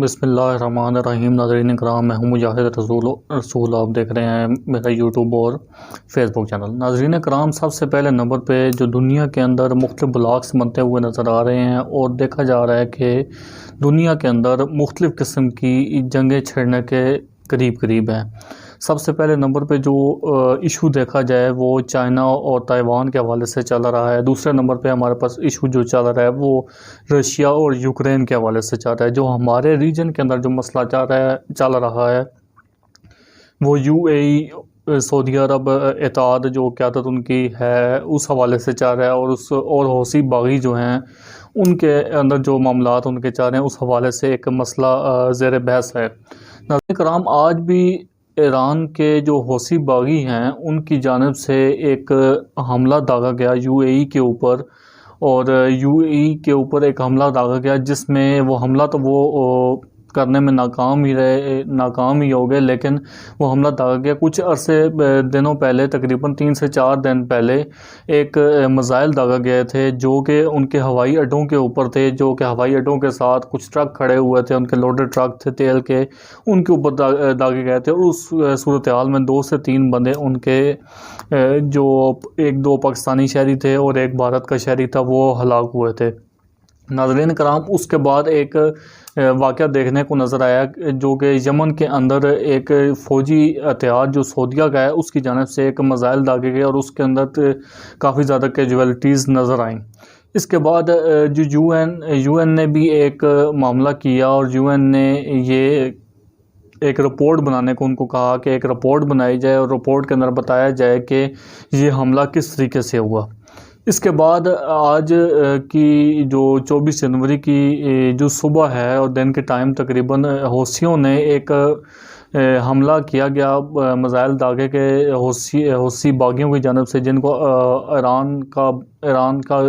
بسم اللہ الرحمن الرحیم۔ ناظرین کرام، میں ہوں مجاہد رسول آپ دیکھ رہے ہیں میرا یوٹیوب اور فیس بک چینل۔ ناظرین کرام، سب سے پہلے نمبر پہ جو دنیا کے اندر مختلف بلاکس بنتے ہوئے نظر آ رہے ہیں اور دیکھا جا رہا ہے کہ دنیا کے اندر مختلف قسم کی جنگیں چھڑنے کے قریب ہیں۔ سب سے پہلے نمبر پہ جو ایشو دیکھا جائے وہ چائنا اور تائیوان کے حوالے سے چل رہا ہے۔ دوسرے نمبر پہ ہمارے پاس ایشو جو چل رہا ہے وہ رشیا اور یوکرین کے حوالے سے چل رہا ہے۔ جو ہمارے ریجن کے اندر جو مسئلہ چل رہا ہے وہ UAE سعودی عرب اتحاد جو قیادت ان کی ہے اس حوالے سے چل رہا ہے، اور حوثی باغی جو ہیں ان کے اندر جو معاملات ان کے چل رہے ہیں اس حوالے سے ایک مسئلہ زیر بحث ہے۔ ناظرین کرام، آج بھی ایران کے جو حوثی باغی ہیں ان کی جانب سے ایک حملہ داغا گیا UAE کے اوپر، اور UAE کے اوپر ایک حملہ داغا گیا جس میں وہ حملہ تو وہ کرنے میں ناکام ہی ہو گئے، لیکن وہ حملہ داغا گیا کچھ عرصے دنوں پہلے، تقریباً 3 سے 4 دن پہلے ایک میزائل داغا گئے تھے جو کہ ان کے ہوائی اڈوں کے اوپر تھے، جو کہ ہوائی اڈوں کے ساتھ کچھ ٹرک کھڑے ہوئے تھے، ان کے لوڈڈ ٹرک تھے تیل کے، ان کے اوپر داغے گئے تھے، اور اس صورتحال میں 2 سے 3 بندے ان کے جو 1-2 پاکستانی شہری تھے اور ایک بھارت کا شہری تھا وہ ہلاک ہوئے تھے۔ ناظرین کرام، اس کے بعد ایک واقعہ دیکھنے کو نظر آیا جو کہ یمن کے اندر ایک فوجی اتحاد جو سعودیہ کا ہے اس کی جانب سے ایک میزائل داغے گئے اور اس کے اندر کافی زیادہ کیجویلٹیز نظر آئیں۔ اس کے بعد جو یو این نے بھی ایک معاملہ کیا، اور UN نے یہ ایک رپورٹ بنانے کو ان کو کہا کہ ایک رپورٹ بنائی جائے اور رپورٹ کے اندر بتایا جائے کہ یہ حملہ کس طریقے سے ہوا۔ اس کے بعد آج کی جو 24 جنوری کی جو صبح ہے اور دن کے ٹائم تقریباً حوثیوں نے ایک حملہ کیا گیا میزائل داغے کے حوثی باغیوں کی جانب سے، جن کو ایران کا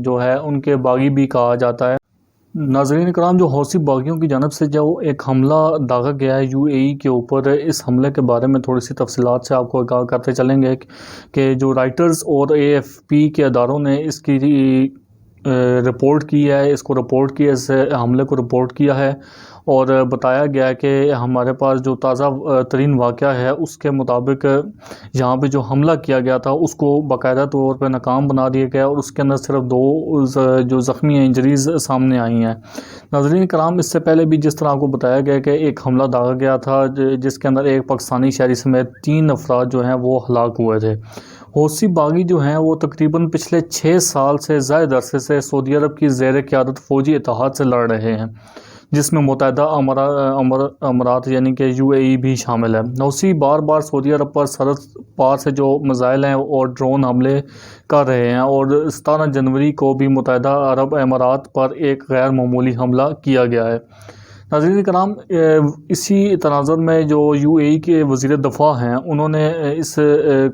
جو ہے ان کے باغی بھی کہا جاتا ہے۔ ناظرین کرام، جو حوثی باغیوں کی جانب سے جو ایک حملہ داغا گیا ہے UAE کے اوپر، اس حملے کے بارے میں تھوڑی سی تفصیلات سے آپ کو آگاہ کرتے چلیں گے کہ جو رائٹرز اور AFP کے اداروں نے اس کی رپورٹ کی ہے، اس حملے کو رپورٹ کیا ہے، اور بتایا گیا ہے کہ ہمارے پاس جو تازہ ترین واقعہ ہے اس کے مطابق یہاں پہ جو حملہ کیا گیا تھا اس کو باقاعدہ طور پہ ناکام بنا دیا گیا، اور اس کے اندر صرف 2 جو زخمی ہیں، انجریز سامنے آئی ہیں۔ ناظرین کرام، اس سے پہلے بھی جس طرح آپ کو بتایا گیا کہ ایک حملہ داغا گیا تھا جس کے اندر ایک پاکستانی شہری سمیت 3 افراد جو ہیں وہ ہلاک ہوئے تھے۔ حوثی باغی جو ہیں وہ تقریباً پچھلے 6 سال سے زائد عرصے سے سعودی عرب کی زیر قیادت فوجی اتحاد سے لڑ رہے ہیں، جس میں متحدہ امارات یعنی کہ UAE بھی شامل ہے۔ حوثی بار سعودی عرب پر سرحد پار سے جو میزائل ہیں اور ڈرون حملے کر رہے ہیں، اور 17 جنوری کو بھی متحدہ عرب امارات پر ایک غیر معمولی حملہ کیا گیا ہے۔ ناظرین کرام، اسی تناظر میں جو UAE کے وزیر دفاع ہیں انہوں نے اس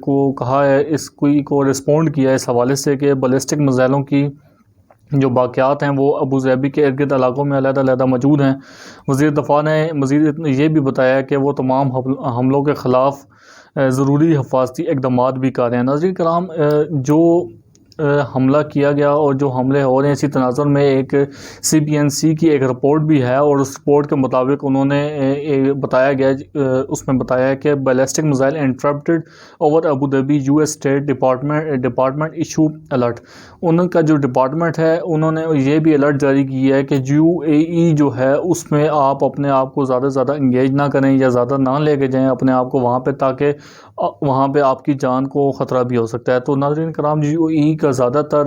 کو کہا ہے، اس کو رسپونڈ کیا ہے اس حوالے سے کہ بیلسٹک میزائلوں کی جو باقیات ہیں وہ ابو ظبی کے ارد گرد علاقوں میں علیحدہ موجود ہیں۔ وزیر دفاع نے مزید یہ بھی بتایا کہ وہ تمام حملوں کے خلاف ضروری حفاظتی اقدامات بھی کر رہے ہیں۔ ناظرین کرام، جو حملہ کیا گیا اور جو حملے ہو رہے ہیں، اسی تناظر میں ایک CPNC کی ایک رپورٹ بھی ہے، اور اس رپورٹ کے مطابق انہوں نے بتایا گیا، اس میں بتایا ہے کہ ballistic missile intercepted over Abu Dhabi US state department issue alert. ان کا جو ڈپارٹمنٹ ہے انہوں نے یہ بھی الرٹ جاری کی ہے کہ UAE جو ہے اس میں آپ اپنے آپ کو زیادہ انگیج نہ کریں یا زیادہ نہ لے کے جائیں اپنے آپ کو وہاں پہ، تاکہ وہاں پہ آپ کی جان کو خطرہ بھی ہو سکتا ہے۔ تو ناظرین کرام، UAE کا زیادہ تر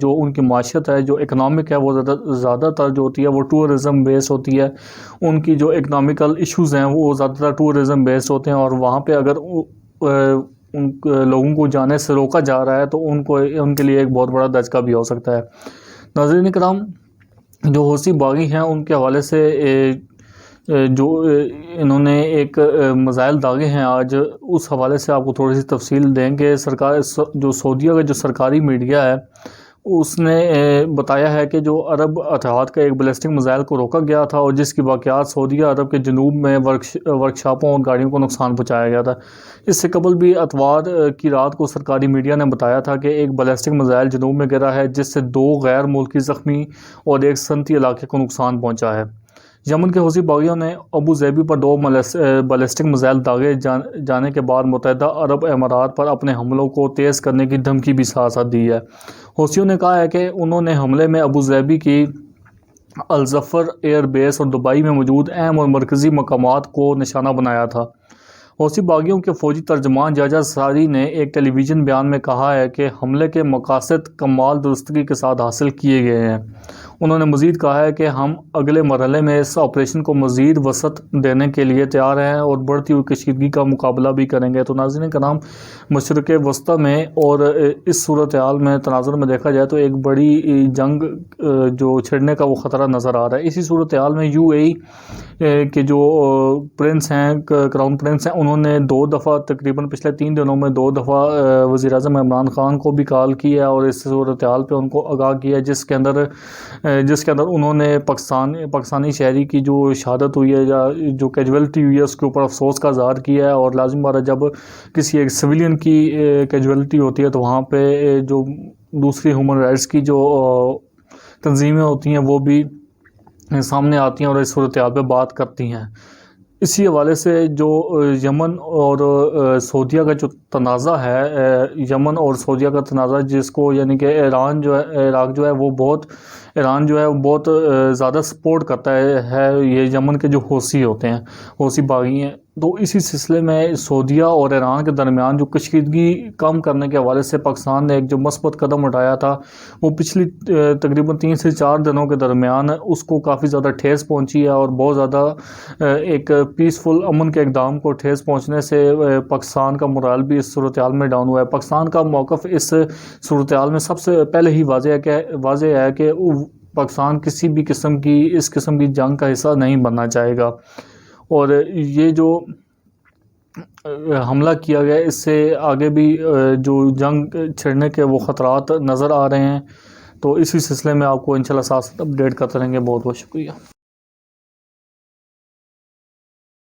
جو ان کی معیشت ہے، جو اکنامک ہے، وہ زیادہ تر جو ہوتی ہے وہ ٹورزم بیس ہوتی ہے۔ ان کی جو اکنامیکل ایشوز ہیں وہ زیادہ تر ٹورزم بیس ہوتے ہیں، اور وہاں پہ اگر ان لوگوں کو جانے سے روکا جا رہا ہے تو ان کے لیے ایک بہت بڑا دھچکا بھی ہو سکتا ہے۔ ناظرین کرام، جو حوثی باغی ہیں ان کے حوالے سے جو انہوں نے ایک میزائل داغے ہیں آج، اس حوالے سے آپ کو تھوڑی سی تفصیل دیں کہ جو سعودیہ کا جو سرکاری میڈیا ہے اس نے بتایا ہے کہ جو عرب اتحاد کا ایک بیلسٹک میزائل کو روکا گیا تھا، اور جس کی واقعات سعودیہ عرب کے جنوب میں ورکشاپوں اور گاڑیوں کو نقصان پہنچایا گیا تھا۔ اس سے قبل بھی اتوار کی رات کو سرکاری میڈیا نے بتایا تھا کہ ایک بیلسٹک میزائل جنوب میں گرا ہے جس سے 2 غیر ملکی زخمی اور ایک صنعتی علاقے کو نقصان پہنچا ہے۔ یمن کے حوثی باغیوں نے ابو ظبی پر 2 بیلسٹک میزائل داغے جانے کے بعد متحدہ عرب امارات پر اپنے حملوں کو تیز کرنے کی دھمکی بھی ساتھ ساتھ دی ہے۔ حوثیوں نے کہا ہے کہ انہوں نے حملے میں ابو ظبی کی الظفر ایئر بیس اور دبئی میں موجود اہم اور مرکزی مقامات کو نشانہ بنایا تھا۔ حوثی باغیوں کے فوجی ترجمان جاجا ساری نے ایک ٹیلی ویژن بیان میں کہا ہے کہ حملے کے مقاصد کمال درستگی کے ساتھ حاصل کیے گئے ہیں۔ انہوں نے مزید کہا ہے کہ ہم اگلے مرحلے میں اس آپریشن کو مزید وسعت دینے کے لیے تیار ہیں اور بڑھتی ہوئی کشیدگی کا مقابلہ بھی کریں گے۔ تو ناظرین کرام، مشرق وسطیٰ میں اور اس صورتحال میں تناظر میں دیکھا جائے تو ایک بڑی جنگ جو چھڑنے کا وہ خطرہ نظر آ رہا ہے۔ اسی صورتحال میں UAE کے جو پرنس ہیں، کراؤن پرنس ہیں، انہوں نے 2 دفعہ تقریباً پچھلے 3 دنوں میں 2 دفعہ وزیر اعظم عمران خان کو بھی کال کیا اور اس صورتحال پہ ان کو آگاہ کیا، جس کے اندر انہوں نے پاکستانی شہری کی جو شہادت ہوئی ہے یا جو کیجویلٹی ہوئی ہے اس کے اوپر افسوس کا اظہار کیا ہے۔ اور لازم بات ہے جب کسی ایک سویلین کی کیجویلٹی ہوتی ہے تو وہاں پہ جو دوسری ہیومن رائٹس کی جو تنظیمیں ہوتی ہیں وہ بھی سامنے آتی ہیں اور اس صورتحال پہ بات کرتی ہیں۔ اسی حوالے سے جو یمن اور سعودیہ کا جو تنازع ہے، یمن اور سعودیہ کا تنازع، جس کو یعنی کہ عراق جو ہے وہ بہت زیادہ سپورٹ کرتا ہے یہ یمن کے جو حوثی ہوتے ہیں، حوثی باغی ہیں۔ تو اسی سلسلے میں سعودیہ اور ایران کے درمیان جو کشیدگی کم کرنے کے حوالے سے پاکستان نے ایک جو مثبت قدم اٹھایا تھا، وہ پچھلی تقریباً 3 سے 4 دنوں کے درمیان اس کو کافی زیادہ ٹھیس پہنچی ہے اور بہت زیادہ ایک پیسفل امن کے اقدام کو ٹھیس پہنچنے سے پاکستان کا مورال بھی اس صورتحال میں ڈاؤن ہوا ہے۔ پاکستان کا موقف اس صورتحال میں سب سے پہلے ہی واضح ہے کہ پاکستان کسی بھی اس قسم کی جنگ کا حصہ نہیں بننا چاہے گا، اور یہ جو حملہ کیا گیا اس سے آگے بھی جو جنگ چھڑنے کے وہ خطرات نظر آ رہے ہیں۔ تو اسی سلسلے میں آپ کو انشاءاللہ ساتھ اپڈیٹ کرتے رہیں گے۔ بہت بہت شکریہ۔